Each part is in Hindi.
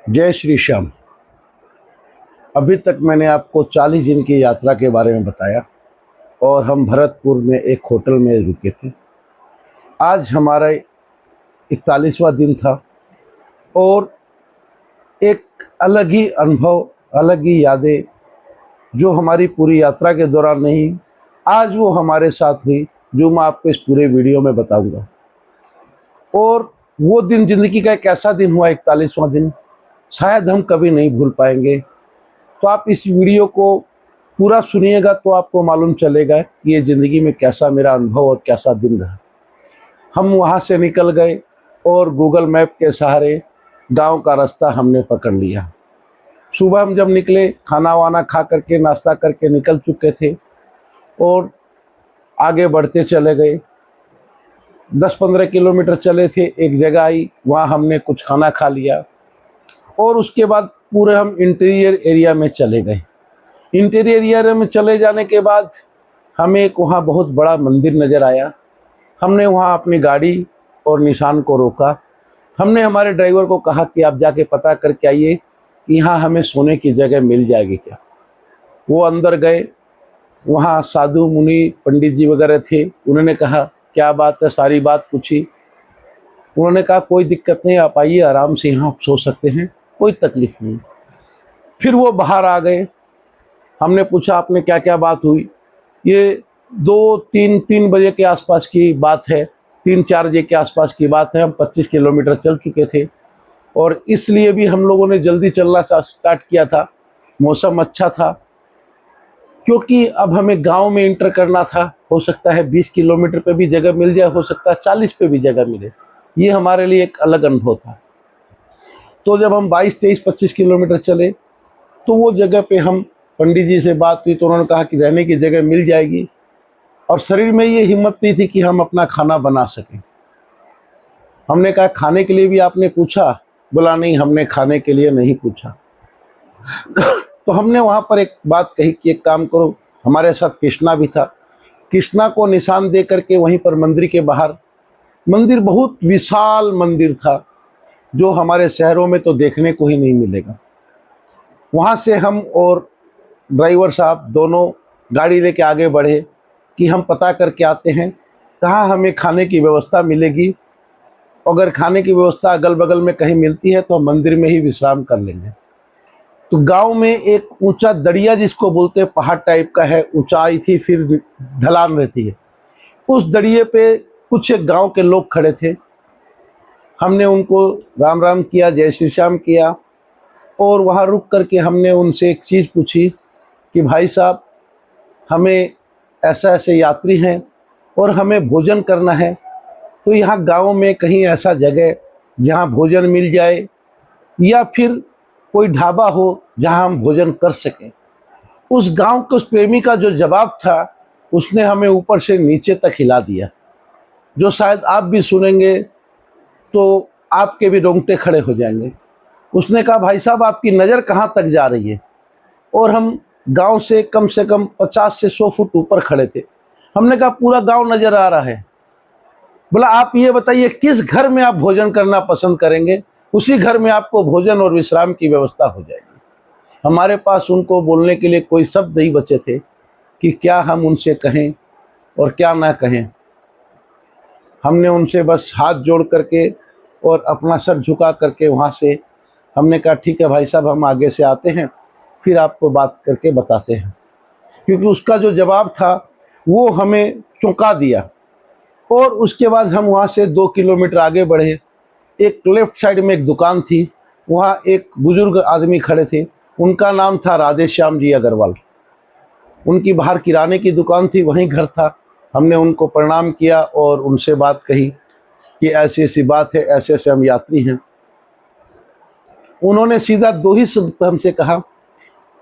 जय श्री श्याम। अभी तक मैंने आपको 40 दिन की यात्रा के बारे में बताया और हम भरतपुर में एक होटल में रुके थे। आज हमारा 41वां दिन था और एक अलग ही अनुभव, अलग ही यादें जो हमारी पूरी यात्रा के दौरान नहीं, आज वो हमारे साथ हुई, जो मैं आपको इस पूरे वीडियो में बताऊंगा। और वो दिन ज़िंदगी का एक ऐसा दिन हुआ, 41वां दिन, शायद हम कभी नहीं भूल पाएंगे। तो आप इस वीडियो को पूरा सुनिएगा तो आपको मालूम चलेगा कि ये ज़िंदगी में कैसा मेरा अनुभव और कैसा दिन रहा। हम वहाँ से निकल गए और गूगल मैप के सहारे गांव का रास्ता हमने पकड़ लिया। सुबह हम जब निकले, खाना वाना खा करके, नाश्ता करके निकल चुके थे और आगे बढ़ते चले गए। 10-15 किलोमीटर चले थे, एक जगह आई, वहाँ हमने कुछ खाना खा लिया और उसके बाद पूरे हम इंटीरियर एरिया में चले गए। इंटीरियर एरिया में चले जाने के बाद हमें एक वहाँ बहुत बड़ा मंदिर नज़र आया। हमने वहाँ अपनी गाड़ी और निशान को रोका। हमने हमारे ड्राइवर को कहा कि आप जाके पता करके आइए कि यहाँ हमें सोने की जगह मिल जाएगी क्या। वो अंदर गए, वहाँ साधु मुनि पंडित जी वगैरह थे। उन्होंने कहा क्या बात है, सारी बात पूछी। उन्होंने कहा कोई दिक्कत नहीं, आप आइए, आराम से यहाँ सो सकते हैं, कोई तकलीफ़ नहीं। फिर वो बाहर आ गए। हमने पूछा आपने क्या क्या बात हुई। ये 2-3 बजे के आसपास की बात है, 3-4 बजे के आसपास की बात है। हम 25 किलोमीटर चल चुके थे और इसलिए भी हम लोगों ने जल्दी चलना स्टार्ट किया था। मौसम अच्छा था क्योंकि अब हमें गांव में इंटर करना था। हो सकता है 20 किलोमीटर पे भी जगह मिल जाए, हो सकता है 40 पे भी जगह मिले। ये हमारे लिए एक अलग अनुभव था। तो जब हम 22-23-25 किलोमीटर चले तो वो जगह पे हम पंडित जी से बात हुई तो उन्होंने कहा कि रहने की जगह मिल जाएगी और शरीर में ये हिम्मत नहीं थी कि हम अपना खाना बना सकें। हमने कहा खाने के लिए भी आपने पूछा? बोला नहीं, हमने खाने के लिए नहीं पूछा। तो हमने वहाँ पर एक बात कही कि एक काम करो, हमारे साथ कृष्णा भी था, कृष्णा को निशान दे करके वहीं पर मंदिर के बाहर, मंदिर बहुत विशाल मंदिर था जो हमारे शहरों में तो देखने को ही नहीं मिलेगा। वहाँ से हम और ड्राइवर साहब दोनों गाड़ी लेके आगे बढ़े कि हम पता करके आते हैं कहाँ हमें खाने की व्यवस्था मिलेगी। अगर खाने की व्यवस्था अगल बगल में कहीं मिलती है तो हम मंदिर में ही विश्राम कर लेंगे। तो गांव में एक ऊंचा दरिया जिसको बोलते हैं, पहाड़ टाइप का है, ऊंचाई थी, फिर ढलान रहती है। उस दरिये पे कुछ एक गाँव के लोग खड़े थे। हमने उनको राम राम किया, जय श्री श्याम किया और वहाँ रुक करके हमने उनसे एक चीज़ पूछी कि भाई साहब, हमें ऐसा ऐसे यात्री हैं और हमें भोजन करना है, तो यहाँ गांव में कहीं ऐसा जगह जहाँ भोजन मिल जाए या फिर कोई ढाबा हो जहाँ हम भोजन कर सकें। उस गांव के उस प्रेमी का जो जवाब था, उसने हमें ऊपर से नीचे तक हिला दिया, जो शायद आप भी सुनेंगे तो आपके भी रोंगटे खड़े हो जाएंगे। उसने कहा भाई साहब, आपकी नज़र कहाँ तक जा रही है? और हम गांव से कम 50 से 100 फुट ऊपर खड़े थे। हमने कहा पूरा गांव नज़र आ रहा है। बोला आप ये बताइए किस घर में आप भोजन करना पसंद करेंगे, उसी घर में आपको भोजन और विश्राम की व्यवस्था हो जाएगी। हमारे पास उनको बोलने के लिए कोई शब्द नहीं बचे थे कि क्या हम उनसे कहें और क्या ना कहें। हमने उनसे बस हाथ जोड़ करके और अपना सर झुका करके वहाँ से हमने कहा ठीक है भाई साहब, हम आगे से आते हैं, फिर आपको बात करके बताते हैं। क्योंकि उसका जो जवाब था वो हमें चौंका दिया। और उसके बाद हम वहाँ से 2 किलोमीटर आगे बढ़े। एक लेफ्ट साइड में एक दुकान थी, वहाँ एक बुजुर्ग आदमी खड़े थे, उनका नाम था राधे श्याम जी अग्रवाल। उनकी बाहर किराने की दुकान थी, वहीं घर था। हमने उनको प्रणाम किया और उनसे बात कही कि ऐसी ऐसी बात है, ऐसे ऐसे हम यात्री हैं। उन्होंने सीधा 2 ही शब्द हमसे कहा,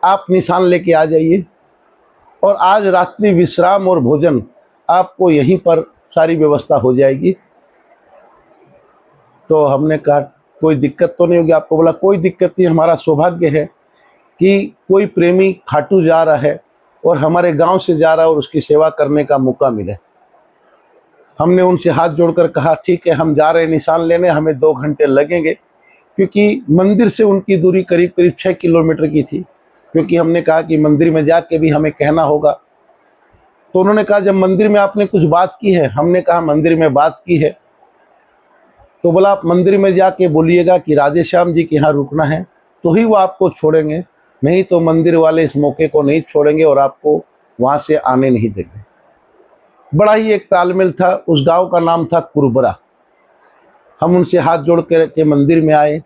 आप निशान लेके आ जाइए और आज रात्रि विश्राम और भोजन आपको यहीं पर सारी व्यवस्था हो जाएगी। तो हमने कहा कोई दिक्कत तो नहीं होगी आपको? बोला कोई दिक्कत नहीं, हमारा सौभाग्य है कि कोई प्रेमी खाटू जा रहा है और हमारे गांव से जा रहा है और उसकी सेवा करने का मौका मिले। हमने उनसे हाथ जोड़कर कहा ठीक है, हम जा रहे हैं निशान लेने, हमें 2 घंटे लगेंगे क्योंकि मंदिर से उनकी दूरी करीब करीब 6 किलोमीटर की थी। क्योंकि हमने कहा कि मंदिर में जाके भी हमें कहना होगा, तो उन्होंने कहा जब मंदिर में आपने कुछ बात की है। हमने कहा मंदिर में बात की है। तो बोला आप मंदिर में जाके बोलिएगा कि राधे श्याम जी के यहाँ रुकना है, तो ही वो आपको छोड़ेंगे, नहीं तो मंदिर वाले इस मौके को नहीं छोड़ेंगे और आपको वहाँ से आने नहीं देंगे। बड़ा ही एक तालमेल था। उस गांव का नाम था कुरबरा। हम उनसे हाथ जोड़ के मंदिर में आए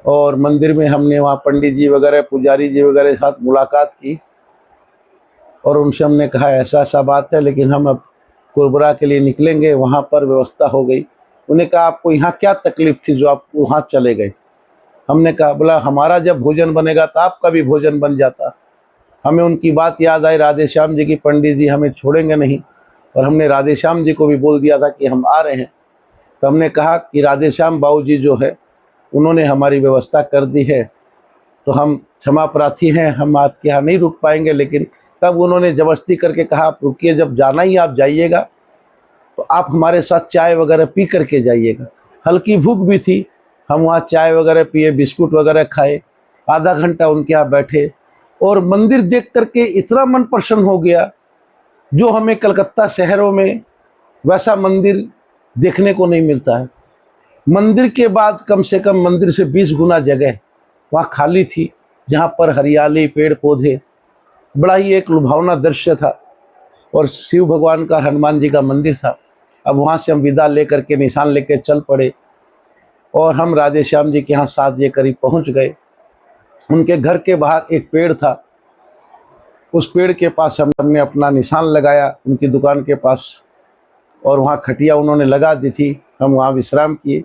और मंदिर में हमने वहाँ पंडित जी वगैरह, पुजारी जी वगैरह के साथ मुलाकात की और उनसे हमने कहा ऐसा ऐसा बात है, लेकिन हम अब कुरबरा के लिए निकलेंगे। वहाँ पर व्यवस्था हो गई। उन्हें कहा आपको यहाँ क्या तकलीफ थी जो आप वहाँ चले गए? हमने कहा बोला हमारा जब भोजन बनेगा तो आपका भी भोजन बन जाता। हमें उनकी बात याद आई राधे श्याम जी की, पंडित जी हमें छोड़ेंगे नहीं, और हमने राधे श्याम जी को भी बोल दिया था कि हम आ रहे हैं। तो हमने कहा कि राधे श्याम बाबू जी जो है उन्होंने हमारी व्यवस्था कर दी है, तो हम क्षमा प्रार्थी हैं, हम आपके यहाँ नहीं रुक पाएंगे। लेकिन तब उन्होंने ज़बरदस्ती करके कहा आप रुकिए, जब जाना ही आप जाइएगा तो आप हमारे साथ चाय वगैरह पी करके जाइएगा। हल्की भूख भी थी। हम वहाँ चाय वगैरह पिए, बिस्कुट वगैरह खाए, आधा घंटा उनके यहाँ बैठे और मंदिर देख करके इतना मन प्रसन्न हो गया, जो हमें कलकत्ता शहरों में वैसा मंदिर देखने को नहीं मिलता है। मंदिर के बाद कम से कम मंदिर से 20 गुना जगह वहाँ खाली थी, जहाँ पर हरियाली, पेड़ पौधे, बड़ा ही एक लुभावना दृश्य था। और शिव भगवान का, हनुमान जी का मंदिर था। अब वहाँ से हम विदा लेकर के, निशान लेकर चल पड़े और हम राधे श्याम जी के यहाँ 7 बजे करीब पहुँच गए। उनके घर के बाहर एक पेड़ था, उस पेड़ के पास हमने अपना निशान लगाया उनकी दुकान के पास, और वहाँ खटिया उन्होंने लगा दी थी। हम वहाँ विश्राम किए।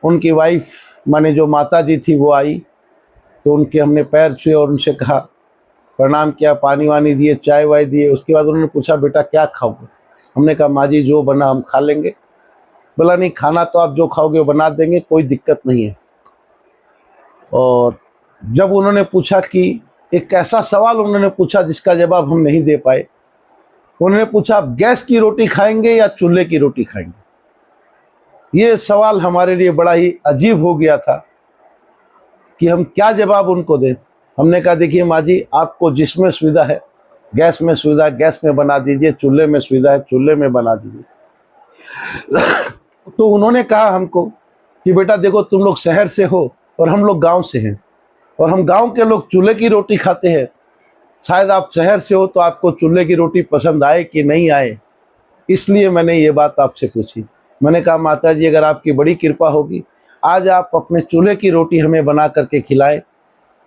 उनकी वाइफ माने जो माता जी थी वो आई, तो उनके हमने पैर छुए और उनसे कहा, प्रणाम किया, पानी वानी दिए, चाय वाय दिए। उसके बाद उन्होंने पूछा बेटा क्या खाओगे? हमने कहा माँ जी जो बना हम खा लेंगे। बोला नहीं, खाना तो आप जो खाओगे वो बना देंगे, कोई दिक्कत नहीं है। और जब उन्होंने पूछा कि एक ऐसा सवाल उन्होंने पूछा जिसका जवाब हम नहीं दे पाए। उन्होंने पूछा आप गैस की रोटी खाएंगे या चूल्हे की रोटी खाएंगे? ये सवाल हमारे लिए बड़ा ही अजीब हो गया था कि हम क्या जवाब उनको दें। हमने कहा देखिए माँ जी, आपको जिसमें सुविधा है, गैस में सुविधा है गैस में बना दीजिए, चूल्हे में सुविधा है चूल्हे में बना दीजिए। तो उन्होंने कहा हमको कि बेटा देखो, तुम लोग शहर से हो और हम लोग गांव से हैं, और हम गांव के लोग चूल्हे की रोटी खाते हैं। शायद आप शहर से हो तो आपको चूल्हे की रोटी पसंद आए कि नहीं आए, इसलिए मैंने ये बात आपसे पूछी। मैंने कहा माता जी, अगर आपकी बड़ी कृपा होगी, आज आप अपने चूल्हे की रोटी हमें बना करके खिलाएं,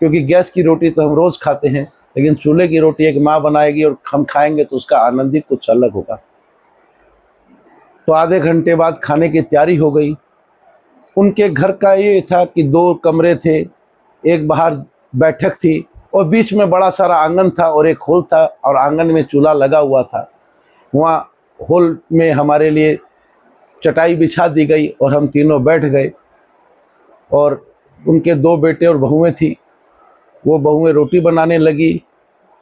क्योंकि गैस की रोटी तो हम रोज़ खाते हैं, लेकिन चूल्हे की रोटी एक माँ बनाएगी और हम खाएंगे तो उसका आनंद ही कुछ अलग होगा। तो आधे घंटे बाद खाने की तैयारी हो गई। उनके घर का ये था कि 2 कमरे थे, एक बाहर बैठक थी और बीच में बड़ा सारा आंगन था और एक हॉल था, और आंगन में चूल्हा लगा हुआ था। वहाँ हॉल में हमारे लिए चटाई बिछा दी गई और हम तीनों बैठ गए। और उनके 2 बेटे और बहुएं थी, वो बहुएं रोटी बनाने लगी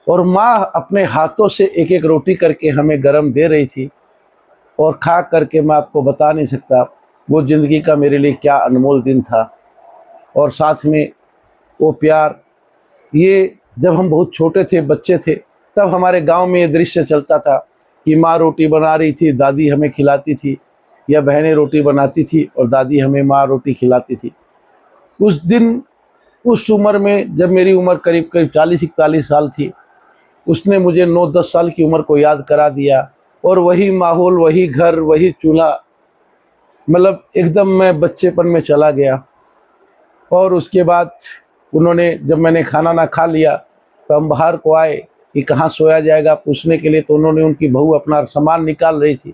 और माँ अपने हाथों से एक एक रोटी करके हमें गरम दे रही थी। और खा करके मैं आपको बता नहीं सकता वो ज़िंदगी का मेरे लिए क्या अनमोल दिन था। और साथ में वो प्यार, ये जब हम बहुत छोटे थे, बच्चे थे, तब हमारे गांव में ये दृश्य चलता था कि माँ रोटी बना रही थी, दादी हमें खिलाती थी, या बहनें रोटी बनाती थी और दादी हमें माँ रोटी खिलाती थी। उस दिन, उस उम्र में, जब मेरी उम्र करीब करीब 40-41 साल थी, उसने मुझे 9-10 साल की उम्र को याद करा दिया। और वही माहौल, वही घर, वही चूल्हा, मतलब एकदम मैं बच्चेपन में चला गया। और उसके बाद उन्होंने, जब मैंने खाना ना खा लिया तो हम बाहर को आए कि कहाँ सोया जाएगा पूछने के लिए। तो उन्होंने, उनकी बहू अपना सामान निकाल रही थी।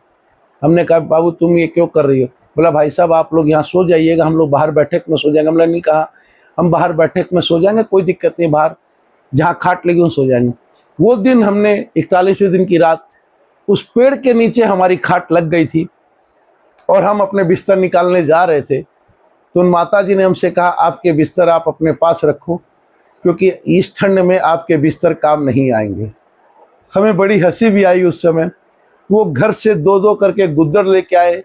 हमने कहा बाबू तुम ये क्यों कर रही हो? बोला भाई साहब आप लोग यहाँ सो जाइएगा, हम लोग बाहर बैठक में सो जाएंगे। हमने नहीं कहा हम बाहर बैठक में सो जाएंगे, कोई दिक्कत नहीं, बाहर जहाँ खाट लगी वहाँ सो जाएंगे। वो दिन हमने 41वें दिन की रात उस पेड़ के नीचे हमारी खाट लग गई थी और हम अपने बिस्तर निकालने जा रहे थे। तो उन माता जी ने हमसे कहा आपके बिस्तर आप अपने पास रखो, क्योंकि इस ठंड में आपके बिस्तर काम नहीं आएंगे। हमें बड़ी हंसी भी आई उस समय। वो घर से 2-2 करके गुद्दड़ लेके आए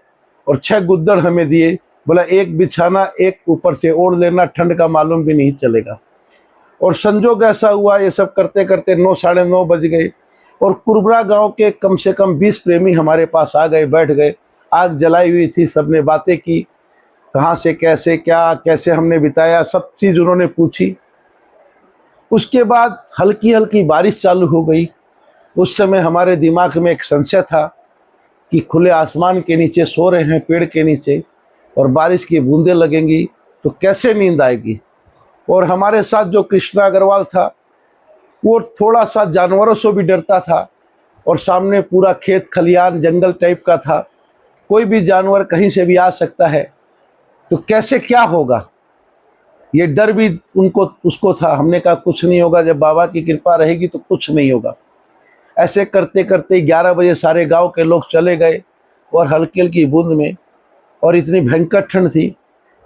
और 6 गुद्दड़ हमें दिए बोला एक बिछाना एक ऊपर से ओढ़ लेना, ठंड का मालूम भी नहीं चलेगा। और संजोग ऐसा हुआ, ये सब करते करते 9 साढ़े 9 बज गए और कुरबरा गांव के कम से कम 20 प्रेमी हमारे पास आ गए, बैठ गए। आग जलाई हुई थी, सबने बातें की, कहाँ से कैसे क्या कैसे हमने बिताया, सब चीज़ उन्होंने पूछी। उसके बाद हल्की हल्की बारिश चालू हो गई। उस समय हमारे दिमाग में एक संशय था कि खुले आसमान के नीचे सो रहे हैं, पेड़ के नीचे, और बारिश की बूंदें लगेंगी तो कैसे नींद आएगी। और हमारे साथ जो कृष्णा अग्रवाल था वो थोड़ा सा जानवरों से भी डरता था, और सामने पूरा खेत खलियान जंगल टाइप का था, कोई भी जानवर कहीं से भी आ सकता है, तो कैसे क्या होगा, ये डर भी उसको था। हमने कहा कुछ नहीं होगा, जब बाबा की कृपा रहेगी तो कुछ नहीं होगा। ऐसे करते करते 11 बजे सारे गांव के लोग चले गए और हल्की हल्की बूंद में, और इतनी भयंकर ठंड थी,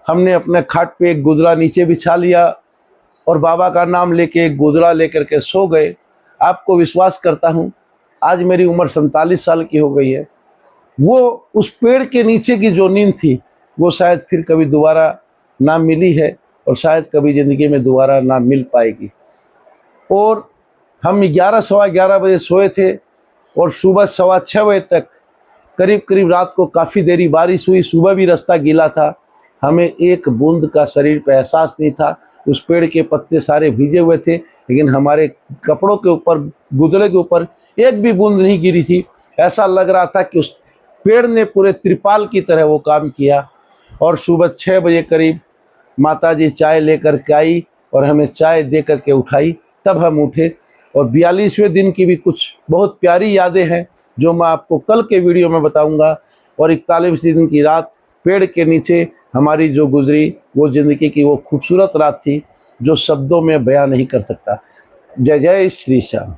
हमने अपने खाट पे एक गुदरा नीचे बिछा लिया और बाबा का नाम लेके एक गुदरा लेकर के सो गए। आपको विश्वास करता हूँ, आज मेरी उम्र 47 साल की हो गई है। वो उस पेड़ के नीचे की जो नींद थी वो शायद फिर कभी दोबारा ना मिली है, और शायद कभी ज़िंदगी में दोबारा ना मिल पाएगी। और हम 11 सवा 11 बजे सोए थे और सुबह 6:15 बजे तक करीब करीब रात को काफ़ी देरी बारिश हुई। सुबह भी रास्ता गीला था, हमें एक बूंद का शरीर पर एहसास नहीं था। उस पेड़ के पत्ते सारे भीगे हुए थे, लेकिन हमारे कपड़ों के ऊपर, गुदड़े के ऊपर एक भी बूंद नहीं गिरी थी। ऐसा लग रहा था कि उस पेड़ ने पूरे त्रिपाल की तरह वो काम किया। और सुबह 6 बजे करीब माताजी चाय लेकर के आई और हमें चाय दे करके उठाई, तब हम उठे। और 42वें दिन की भी कुछ बहुत प्यारी यादें हैं जो मैं आपको कल के वीडियो में बताऊंगा। और 41वें दिन की रात पेड़ के नीचे हमारी जो गुजरी, वो ज़िंदगी की वो खूबसूरत रात थी जो शब्दों में बयां नहीं कर सकता। जय जय श्री श्याम।